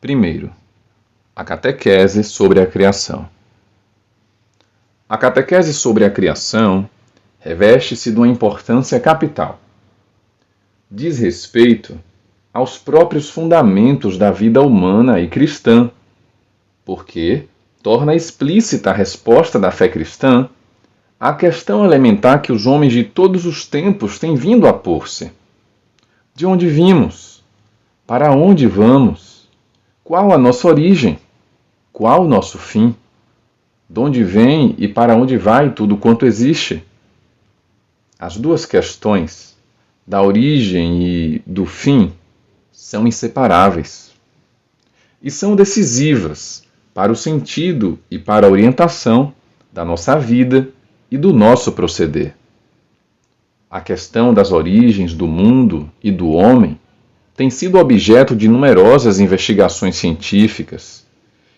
Primeiro, a catequese sobre a criação. A catequese sobre a criação reveste-se de uma importância capital. Diz respeito aos próprios fundamentos da vida humana e cristã, porque torna explícita a resposta da fé cristã à questão elementar que os homens de todos os tempos têm vindo a pôr-se. De onde vimos? Para onde vamos? Qual a nossa origem? Qual o nosso fim? De onde vem e para onde vai tudo quanto existe? As duas questões, da origem e do fim, são inseparáveis. E são decisivas para o sentido e para a orientação da nossa vida e do nosso proceder. A questão das origens do mundo e do homem tem sido objeto de numerosas investigações científicas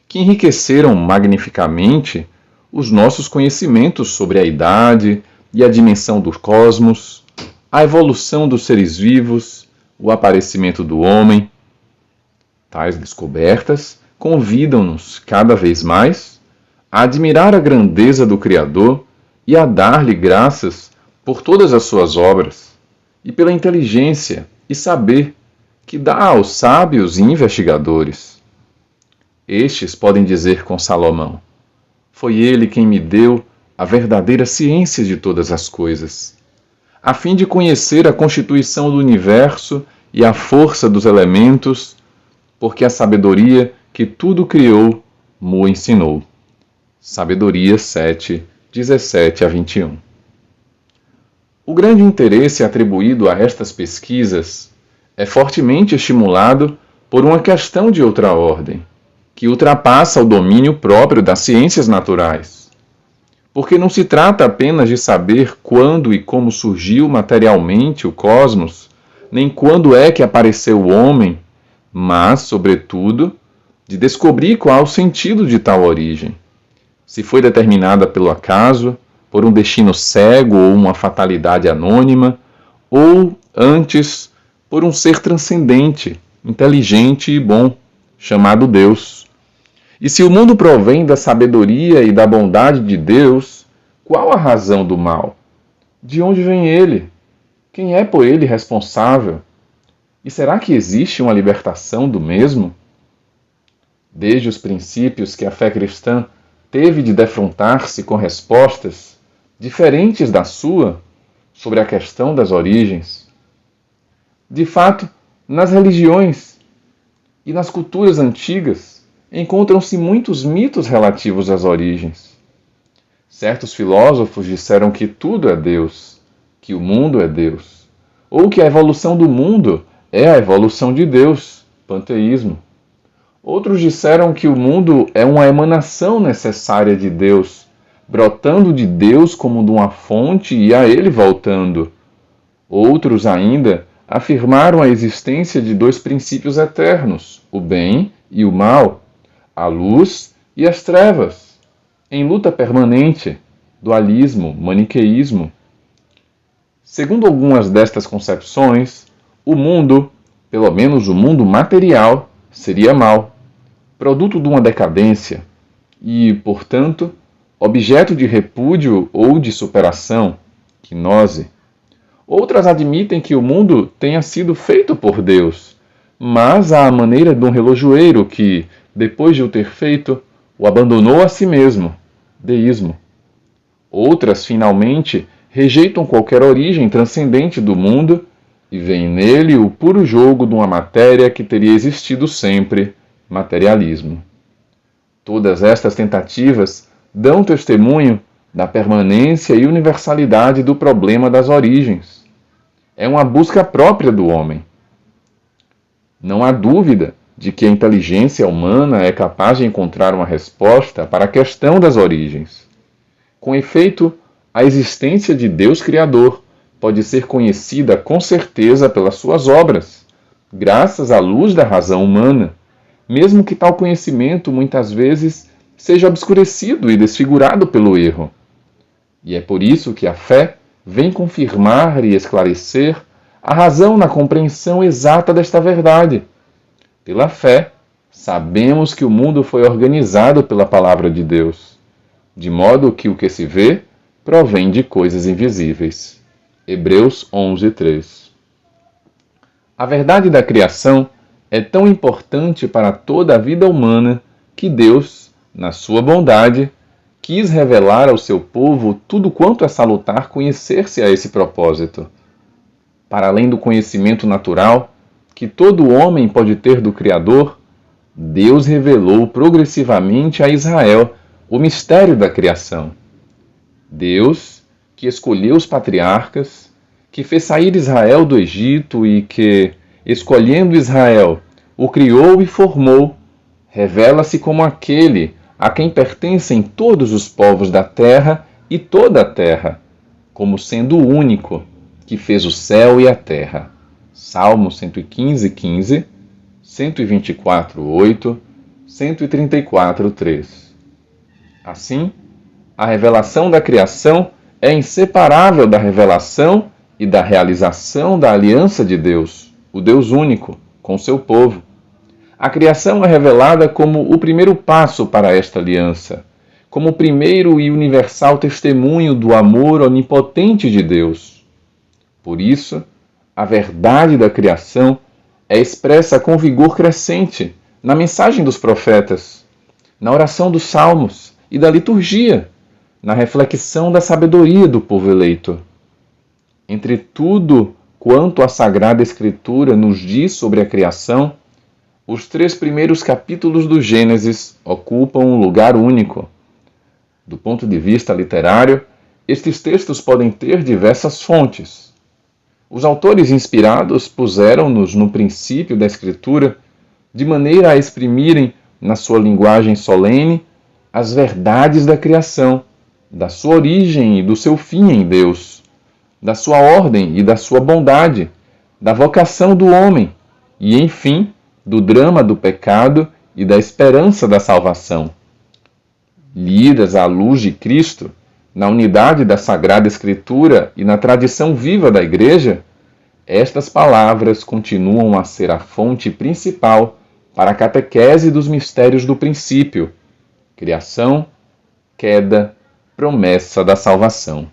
que enriqueceram magnificamente os nossos conhecimentos sobre a idade e a dimensão do cosmos, a evolução dos seres vivos, o aparecimento do homem. Tais descobertas convidam-nos cada vez mais a admirar a grandeza do Criador e a dar-lhe graças por todas as suas obras e pela inteligência e saber que dá aos sábios e investigadores. Estes podem dizer com Salomão: foi ele quem me deu a verdadeira ciência de todas as coisas, a fim de conhecer a constituição do universo e a força dos elementos, porque a sabedoria que tudo criou mo ensinou. Sabedoria 7, 17 a 21. O grande interesse atribuído a estas pesquisas é fortemente estimulado por uma questão de outra ordem, que ultrapassa o domínio próprio das ciências naturais. Porque não se trata apenas de saber quando e como surgiu materialmente o cosmos, nem quando é que apareceu o homem, mas, sobretudo, de descobrir qual o sentido de tal origem. Se foi determinada pelo acaso, por um destino cego ou uma fatalidade anônima, ou, antes, por um ser transcendente, inteligente e bom, chamado Deus. E se o mundo provém da sabedoria e da bondade de Deus, qual a razão do mal? De onde vem ele? Quem é por ele responsável? E será que existe uma libertação do mesmo? Desde os princípios que a fé cristã teve de defrontar-se com respostas diferentes da sua sobre a questão das origens. De fato, nas religiões e nas culturas antigas encontram-se muitos mitos relativos às origens. Certos filósofos disseram que tudo é Deus, que o mundo é Deus, ou que a evolução do mundo é a evolução de Deus, panteísmo. Outros disseram que o mundo é uma emanação necessária de Deus, brotando de Deus como de uma fonte e a ele voltando. Outros ainda afirmaram a existência de dois princípios eternos, o bem e o mal, a luz e as trevas, em luta permanente, dualismo, maniqueísmo. Segundo algumas destas concepções, o mundo, pelo menos o mundo material, seria mal, produto de uma decadência e, portanto, objeto de repúdio ou de superação, gnose. Outras admitem que o mundo tenha sido feito por Deus, mas à maneira de um relojoeiro que, depois de o ter feito, o abandonou a si mesmo, deísmo. Outras, finalmente, rejeitam qualquer origem transcendente do mundo e veem nele o puro jogo de uma matéria que teria existido sempre, materialismo. Todas estas tentativas dão testemunho da permanência e universalidade do problema das origens. É uma busca própria do homem. Não há dúvida de que a inteligência humana é capaz de encontrar uma resposta para a questão das origens. Com efeito, a existência de Deus Criador pode ser conhecida com certeza pelas suas obras, graças à luz da razão humana, mesmo que tal conhecimento muitas vezes seja obscurecido e desfigurado pelo erro. E é por isso que a fé vem confirmar e esclarecer a razão na compreensão exata desta verdade. Pela fé, sabemos que o mundo foi organizado pela palavra de Deus, de modo que o que se vê provém de coisas invisíveis. Hebreus 11:3. A verdade da criação é tão importante para toda a vida humana que Deus, na sua bondade, quis revelar ao seu povo tudo quanto é salutar conhecer-se a esse propósito. Para além do conhecimento natural que todo homem pode ter do Criador, Deus revelou progressivamente a Israel o mistério da criação. Deus, que escolheu os patriarcas, que fez sair Israel do Egito e que, escolhendo Israel, o criou e formou, revela-se como aquele a quem pertencem todos os povos da terra e toda a terra, como sendo o único que fez o céu e a terra. Salmo 115:15, 124:8, 134:3. Assim, a revelação da criação é inseparável da revelação e da realização da aliança de Deus, o Deus único, com seu povo. A criação é revelada como o primeiro passo para esta aliança, como o primeiro e universal testemunho do amor onipotente de Deus. Por isso, a verdade da criação é expressa com vigor crescente na mensagem dos profetas, na oração dos salmos e da liturgia, na reflexão da sabedoria do povo eleito. Entre tudo quanto a Sagrada Escritura nos diz sobre a criação, os 3 primeiros capítulos do Gênesis ocupam um lugar único. Do ponto de vista literário, estes textos podem ter diversas fontes. Os autores inspirados puseram-nos no princípio da Escritura, de maneira a exprimirem, na sua linguagem solene, as verdades da criação, da sua origem e do seu fim em Deus, da sua ordem e da sua bondade, da vocação do homem e, enfim, do drama do pecado e da esperança da salvação. Lidas à luz de Cristo, na unidade da Sagrada Escritura e na tradição viva da Igreja, estas palavras continuam a ser a fonte principal para a catequese dos mistérios do princípio, criação, queda, promessa da salvação.